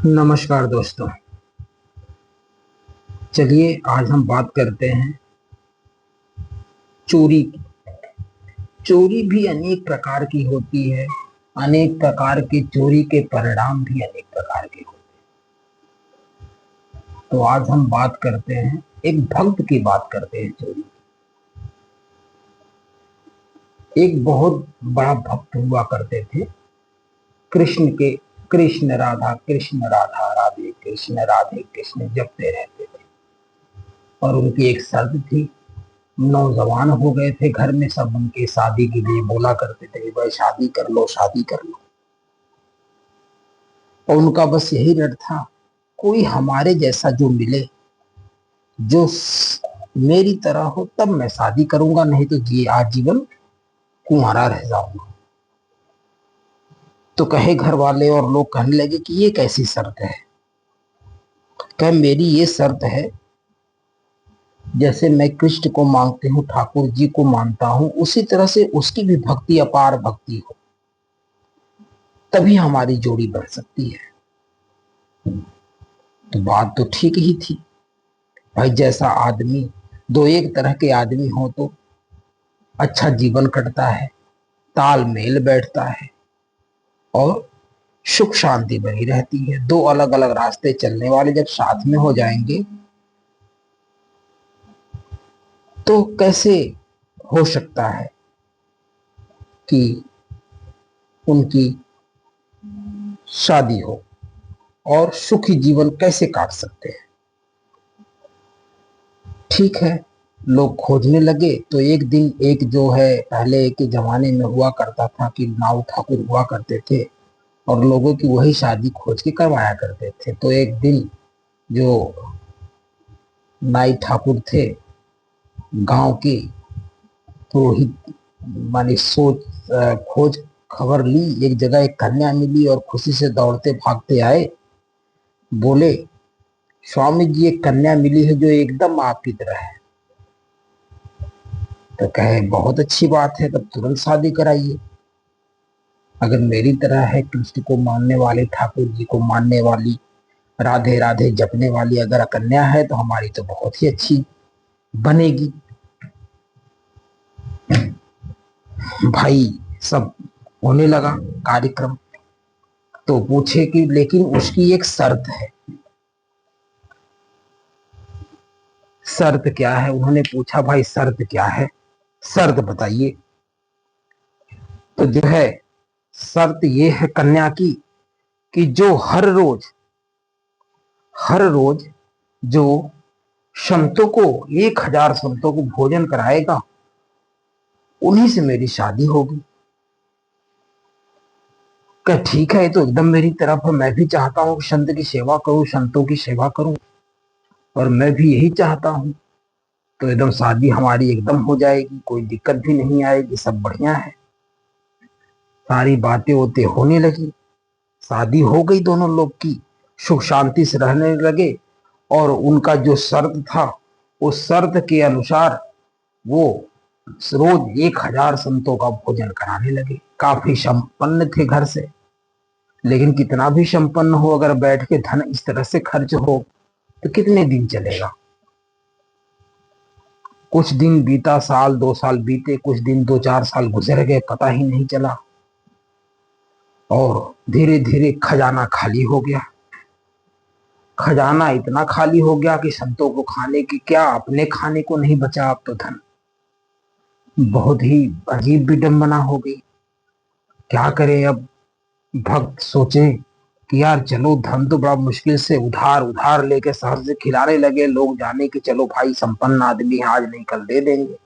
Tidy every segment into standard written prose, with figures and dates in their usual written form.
नमस्कार दोस्तों। चलिए आज हम बात करते हैं चोरी की। चोरी भी अनेक प्रकार की होती है। अनेक प्रकार की चोरी के परिणाम भी अनेक प्रकार के होते हैं। तो आज हम बात करते हैं, एक भक्त की बात करते हैं चोरी। एक बहुत बड़ा भक्त हुआ करते थे कृष्ण के। कृष्ण राधा राधे कृष्ण राधे कृष्ण जपते रहते थे। और उनकी एक शर्त थी, नौजवान हो गए थे, घर में सब उनके शादी के लिए बोला करते थे, भाई शादी कर लो शादी कर लो। और उनका बस यही रट था, कोई हमारे जैसा जो मिले, जो मेरी तरह हो, तब मैं शादी करूंगा, नहीं तो ये आजीवन कुंवारा रह जाऊंगा। तो कहे घर वाले और लोग कहने लगे कि ये कैसी शर्त है। कहे मेरी ये शर्त है, जैसे मैं कृष्ण को मांगती हूँ, ठाकुर जी को मानता हूँ, उसी तरह से उसकी भी भक्ति, अपार भक्ति हो, तभी हमारी जोड़ी बन सकती है। तो बात तो ठीक ही थी। भाई जैसा आदमी, दो एक तरह के आदमी हो तो अच्छा जीवन कटता है, तालमेल बैठता है और सुख शांति बनी रहती है। दो अलग अलग रास्ते चलने वाले जब साथ में हो जाएंगे तो कैसे हो सकता है कि उनकी शादी हो और सुखी जीवन कैसे काट सकते हैं। ठीक है, लोग खोजने लगे। तो एक दिन, एक जो है पहले के जमाने में हुआ करता था कि नाऊ ठाकुर हुआ करते थे और लोगों की वही शादी खोज के करवाया करते थे। तो एक दिन जो नाई ठाकुर थे गांव के पुरोहित, माने सोच खोज खबर ली, एक जगह एक कन्या मिली और खुशी से दौड़ते भागते आए। बोले स्वामी जी एक कन्या मिली है जो एकदम आपकी तरह है। तो कहे बहुत अच्छी बात है, तब तुरंत शादी कराइए। अगर मेरी तरह है, कृष्ण को मानने वाले, ठाकुर जी को मानने वाली, राधे राधे जपने वाली अगर कन्या है तो हमारी तो बहुत ही अच्छी बनेगी। भाई सब होने लगा कार्यक्रम। तो पूछे कि लेकिन उसकी एक शर्त है। शर्त क्या है? उन्होंने पूछा भाई शर्त क्या है, शर्त बताइए। तो जो है शर्त ये है कन्या की कि जो हर रोज जो संतों को, 1000 संतों को भोजन कराएगा, उन्हीं से मेरी शादी होगी। क्या ठीक है, ये तो एकदम मेरी तरफ है। मैं भी चाहता हूँ कि संत की सेवा करूं, संतों की सेवा करूं, और मैं भी यही चाहता हूँ। तो एकदम शादी हमारी एकदम हो जाएगी, कोई दिक्कत भी नहीं आएगी, सब बढ़िया है। सारी बातें होते होने लगी, शादी हो गई दोनों लोग की, सुख शांति से रहने लगे। और उनका जो शर्त था, उस शर्त के अनुसार वो रोज 1000 संतों का भोजन कराने लगे। काफी संपन्न थे घर से, लेकिन कितना भी संपन्न हो, अगर बैठ के धन इस तरह से खर्च हो तो कितने दिन चलेगा। कुछ दिन बीता, साल 2 साल बीते, कुछ दिन 2-4 साल गुजर गए, पता ही नहीं चला। और धीरे धीरे खजाना खाली हो गया। खजाना इतना खाली हो गया कि संतों को खाने की क्या, अपने खाने को नहीं बचा अब तो धन। बहुत ही अजीब विडंबना हो गई। क्या करें अब? भक्त सोचे कि यार चलो, धन तो बड़ा मुश्किल से उधार उधार लेके शहर से खिलाने लगे। लोग जाने कि चलो भाई संपन्न आदमी है, आज नहीं कल दे देंगे।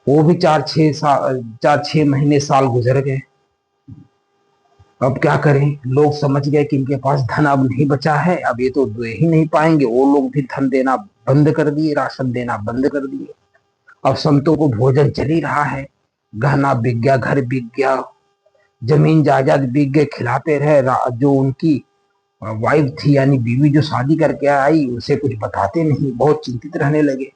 वो भी 4-6 महीने, साल गुजर गए। अब क्या करें? लोग समझ गए कि इनके पास धन अब नहीं बचा है, अब ये तो दे ही नहीं पाएंगे। वो लोग भी धन देना बंद कर दिए, राशन देना बंद कर दिए। अब संतों को भोजन चल ही रहा है, गहना बिक गया, घर बिक गया, जमीन जायदाद बिक गए, खिलाते रहे। जो उनकी वाइफ थी, यानी बीवी, जो शादी करके आई, उसे कुछ बताते नहीं, बहुत चिंतित रहने लगे।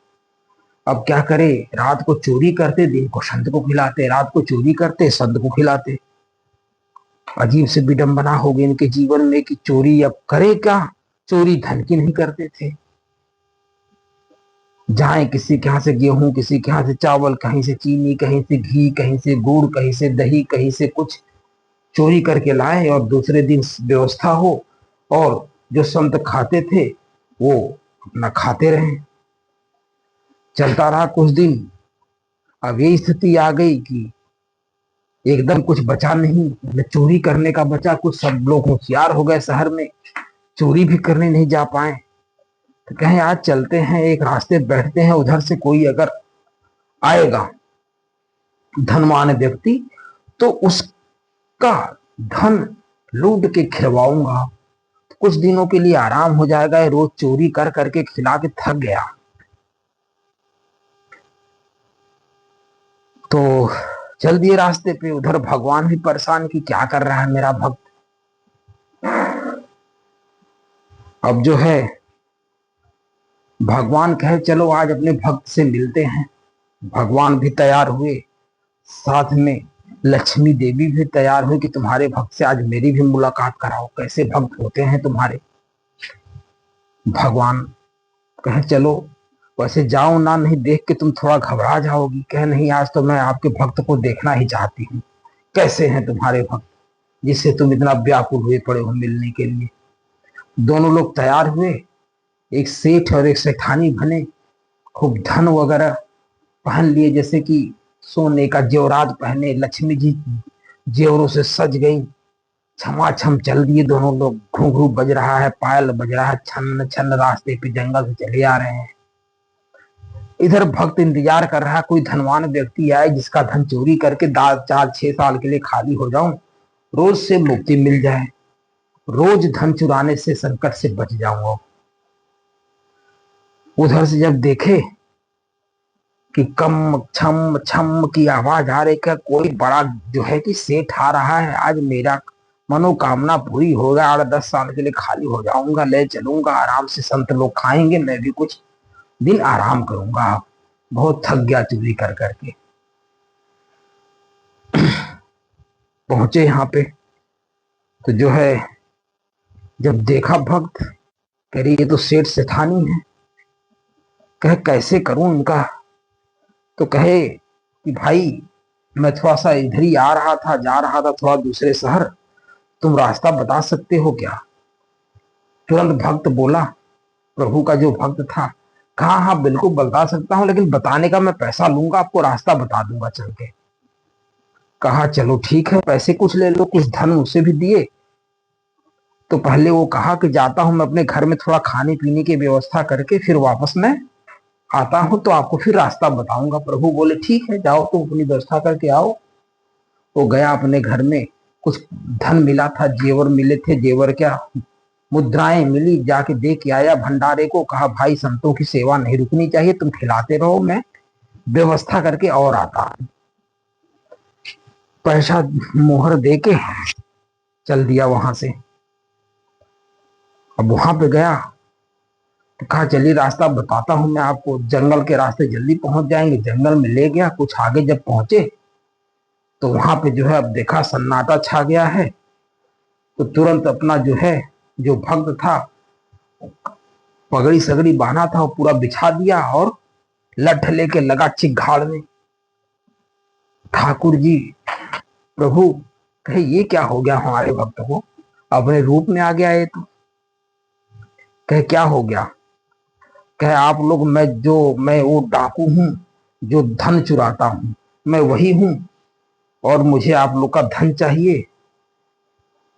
अब क्या करे? रात को चोरी करते, दिन को संत को खिलाते, रात को चोरी करते, संत को खिलाते। अजीब से विडंबना हो गई इनके जीवन में कि चोरी अब करे क्या। चोरी धन की नहीं करते थे। जाए किसी के यहाँ से गेहूं, किसी के यहाँ से चावल, कहीं से चीनी, कहीं से घी, कहीं से गुड़, कहीं से दही, कहीं से कुछ चोरी करके लाए और दूसरे दिन व्यवस्था हो और जो संत खाते थे वो अपना खाते रहे। चलता रहा कुछ दिन। अब ये स्थिति आ गई कि एकदम कुछ बचा नहीं, न चोरी करने का बचा कुछ। सब लोग होशियार हो गए शहर में, चोरी भी करने नहीं जा पाए। तो कहें आज चलते हैं, एक रास्ते बैठते हैं, उधर से कोई अगर आएगा धनवान व्यक्ति तो उसका धन लूट के खिलवाऊंगा, तो कुछ दिनों के लिए आराम हो जाएगा। रोज चोरी कर करके खिला के थक गया। तो चल दिए रास्ते पे। उधर भगवान भी परेशान कि क्या कर रहा है मेरा भक्त। अब जो है भगवान कहे चलो आज अपने भक्त से मिलते हैं। भगवान भी तैयार हुए, साथ में लक्ष्मी देवी भी तैयार हुई कि तुम्हारे भक्त से आज मेरी भी मुलाकात कराओ, कैसे भक्त होते हैं तुम्हारे। भगवान कहे चलो, वैसे जाओ ना, नहीं देख के तुम थोड़ा घबरा जाओगी। कहे नहीं, आज तो मैं आपके भक्त को देखना ही चाहती हूँ, कैसे हैं तुम्हारे भक्त जिससे तुम इतना व्याकुल हुए पड़े हो मिलने के लिए। दोनों लोग तैयार हुए, एक सेठ और एक सेठानी बने, खूब धन वगैरह पहन लिए, जैसे कि सोने का जेवरात पहने। लक्ष्मी जी जेवरों से सज गई, छमाछम चल दिए दोनों लोग। घुंघरू बज रहा है, पायल बज रहा है, छन्न छन्न रास्ते पे जंगल से चले आ रहे हैं। इधर भक्त इंतजार कर रहा कोई धनवान व्यक्ति आए जिसका धन चोरी करके 4-6 साल के लिए खाली हो जाऊं, रोज से मुक्ति मिल जाए, रोज धन चुराने से संकट से बच जाऊंगा। उधर से जब देखे कि कम छम छम की आवाज आ रही, का कोई बड़ा जो है कि सेठ आ रहा है, आज मेरा मनोकामना पूरी होगा, 8-10 साल के लिए खाली हो जाऊंगा, ले चलूंगा आराम से, संत लोग खाएंगे, मैं भी कुछ दिन आराम करूंगा, बहुत थक गया चोरी कर करके। पहुंचे यहाँ पे तो जो है जब देखा भक्त, कह रही ये तो सेठ सेठानी है। कहे कैसे करूं इनका। तो कहे कि भाई मैं थोड़ा सा इधर ही आ रहा था, जा रहा था थोड़ा दूसरे शहर, तुम रास्ता बता सकते हो क्या। तुरंत भक्त बोला, प्रभु का जो भक्त था, कहा हाँ बिल्कुल बता सकता हूं, लेकिन बताने का मैं पैसा लूंगा, आपको रास्ता बता दूंगा चल के। कहा चलो ठीक है, पैसे कुछ ले लो, कुछ धन उसे भी दिए। तो पहले वो कहा कि जाता हूं मैं अपने घर में थोड़ा खाने पीने की व्यवस्था करके, फिर वापस मैं आता हूं तो आपको फिर रास्ता बताऊंगा। प्रभु बोले ठीक है, जाओ तुम अपनी व्यवस्था करके आओ। वो गया अपने घर में, कुछ धन मिला था, जेवर मिले थे, जेवर क्या मुद्राएं मिली, जाके दे के आया भंडारे को। कहा भाई संतों की सेवा नहीं रुकनी चाहिए, तुम खिलाते रहो, मैं व्यवस्था करके और आता। पैसा मोहर दे के चल दिया वहां से। अब वहां पे गया तो कहा चलिए रास्ता बताता हूं मैं आपको, जंगल के रास्ते जल्दी पहुंच जाएंगे। जंगल में ले गया, कुछ आगे जब पहुंचे तो वहां पे जो है अब देखा सन्नाटा छा गया है। तो तुरंत अपना जो है जो भक्त था, पगड़ी सगड़ी बांधा था, वो पूरा बिछा दिया और लठ लेके लगा चिघाड़ में। ठाकुर जी प्रभु कहे ये क्या हो गया हमारे भक्त को, अपने रूप में आ गया ये तो। कहे क्या हो गया। कहे आप लोग, मैं वो डाकू हूं जो धन चुराता हूं, मैं वही हूं और मुझे आप लोग का धन चाहिए,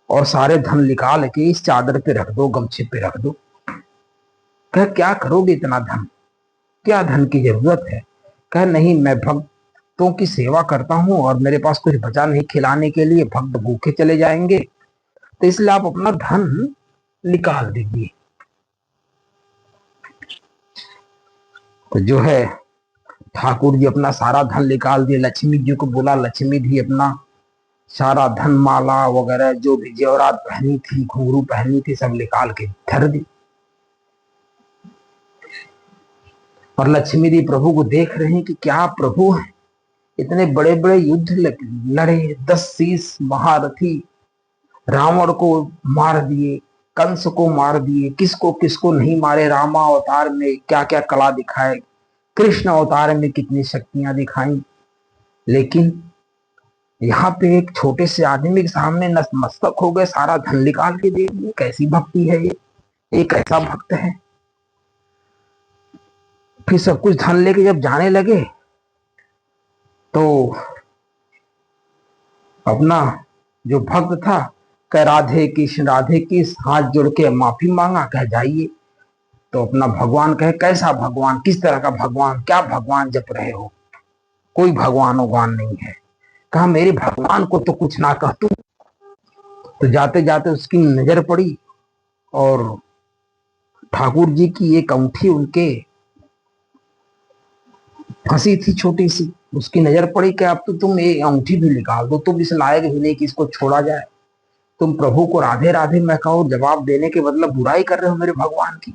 और सारे धन निकाल के इस चादर पे रख दो, गमछे पे रख दो। कहे क्या करोगे इतना धन, क्या धन की जरूरत है। कहे नहीं, मैं भक्तों की सेवा करता हूं और मेरे पास कुछ बचा नहीं खिलाने के लिए, भक्त भूखे चले जाएंगे, तो इसलिए आप अपना धन निकाल दीजिए। तो जो है ठाकुर जी अपना सारा धन निकाल दिए। लक्ष्मी जी को बोला, लक्ष्मी जी अपना सारा धन, माला वगैरह जो भी जेवरात पहनी थी, घुंघरू पहनी थी, सब निकाल के धर दी। और लक्ष्मी जी प्रभु को देख रहे हैं कि क्या प्रभु है, इतने बड़े बड़े युद्ध लड़े, 10 शीश महारथी रावण को मार दिए, कंस को मार दिए, किसको किसको नहीं मारे। रामा अवतार में क्या क्या कला दिखाए, कृष्ण अवतार में कितनी शक्तियां दिखाई, लेकिन यहाँ पे एक छोटे से आदमी के सामने नतमस्तक हो गए, सारा धन निकाल के दे दिए। कैसी भक्ति है ये, एक ऐसा भक्त है। फिर सब कुछ धन लेके जब जाने लगे तो अपना जो भक्त था कह राधे कृष्ण राधे कृष्ण, हाथ जोड़ के माफी मांगा, कह जाइए। तो अपना भगवान कहे कैसा भगवान, किस तरह का भगवान, क्या भगवान जप रहे हो, कोई भगवान भगवान नहीं है। कहा मेरे भगवान को तो कुछ ना कह तू। तो जाते जाते उसकी नजर पड़ी और ठाकुर जी की एक अंगूठी उनके फंसी थी छोटी सी, उसकी नजर पड़ी कि अब तो तुम ये अंगूठी भी निकाल दो, तुम इस लायक भी नहीं कि इसको छोड़ा जाए। तुम प्रभु को राधे राधे मैं कहो, जवाब देने के मतलब बुराई कर रहे हो मेरे भगवान की।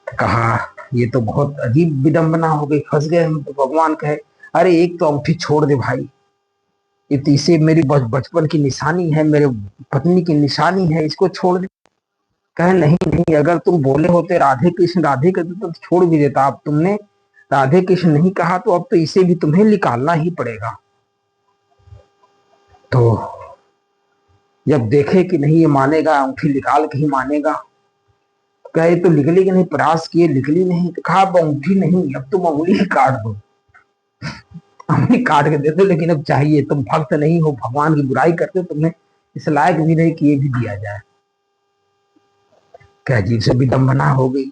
कहा ये तो बहुत अजीब विडंबना हो गई, फंस गए हम। तो भगवान कहे अरे एक तो अंगूठी छोड़ दे भाई, इसे मेरी बचपन की निशानी है, मेरे पत्नी की निशानी है, इसको छोड़ दे। कहे नहीं नहीं, अगर तुम बोले होते राधे कृष्ण तो छोड़ भी देता, अब तुमने राधे कृष्ण नहीं कहा तो अब तो इसे भी तुम्हें निकालना ही पड़ेगा। तो जब देखे कि नहीं ये मानेगा, अंगूठी निकाल के ही मानेगा, कहे तो निकली कि नहीं, प्रयास किए निकली नहीं। तो कहा अब अंगूठी नहीं, अब तुम अंगुली ही काट दो, अंगुली काट के दे दो, लेकिन अब चाहिए, तुम भक्त नहीं हो, भगवान की बुराई करते हो, तुम्हें इस लायक भी नहीं कि ये भी दिया जाए। क्या अजीब से विडंबना हो गई।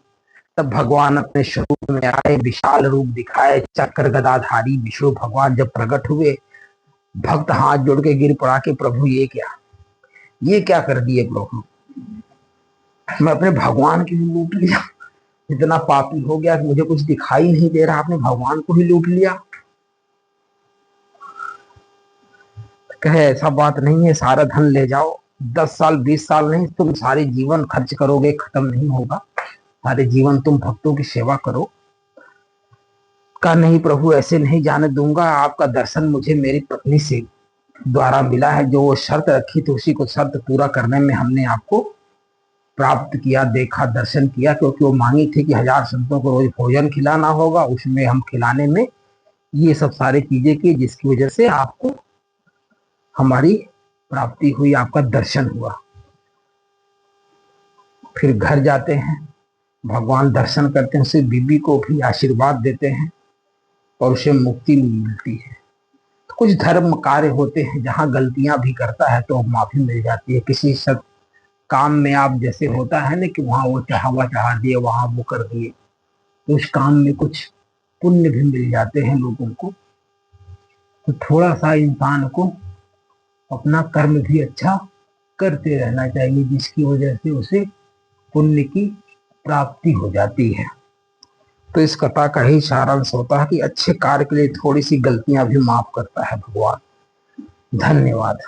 तब भगवान अपने स्वरूप में आए, विशाल रूप दिखाए, चक्र गदाधारी विष्णु भगवान जब प्रकट हुए, भक्त हाथ जोड़ के गिर पड़ा कि प्रभु ये क्या कर दिए प्रभु, मैं अपने भगवान की भी लूट लिया, इतना पापी हो गया कि मुझे कुछ दिखाई नहीं दे रहा, आपने भगवान को ही लूट लिया। कहे ऐसा बात नहीं है, सारा धन ले जाओ, 10 साल 20 साल नहीं, तुम सारे जीवन खर्च करोगे, खत्म नहीं होगा, सारे जीवन तुम भक्तों की सेवा करो। का नहीं प्रभु, ऐसे नहीं जाने दूंगा, आपका दर्शन मुझे मेरी पत्नी से द्वारा मिला है, जो वो शर्त रखी थी उसी को शर्त पूरा करने में हमने आपको प्राप्त किया, देखा, दर्शन किया, क्योंकि वो मांगी थी कि 1000 संतों को रोज भोजन खिलाना होगा, उसमें हम खिलाने में ये सब सारी चीजें की, जिसकी वजह से आपको हमारी प्राप्ति हुई, आपका दर्शन हुआ। फिर घर जाते हैं, भगवान दर्शन करते हैं, उसे बीबी को भी आशीर्वाद देते हैं और उसे मुक्ति मिलती है। तो कुछ धर्म कार्य होते हैं जहां गलतियां भी करता है तो माफी मिल जाती है। किसी सब काम में आप जैसे होता है ना कि वहां वो चढ़ा दिए, वहां वो कर दिए, तो उस काम में कुछ पुण्य भी मिल जाते हैं लोगों को। तो थोड़ा सा इंसान को अपना कर्म भी अच्छा करते रहना चाहिए, जिसकी वजह से उसे पुण्य की प्राप्ति हो जाती है। तो इस कथा का ही सारांश होता है कि अच्छे कार्य के लिए थोड़ी सी गलतियां भी माफ करता है भगवान। धन्यवाद।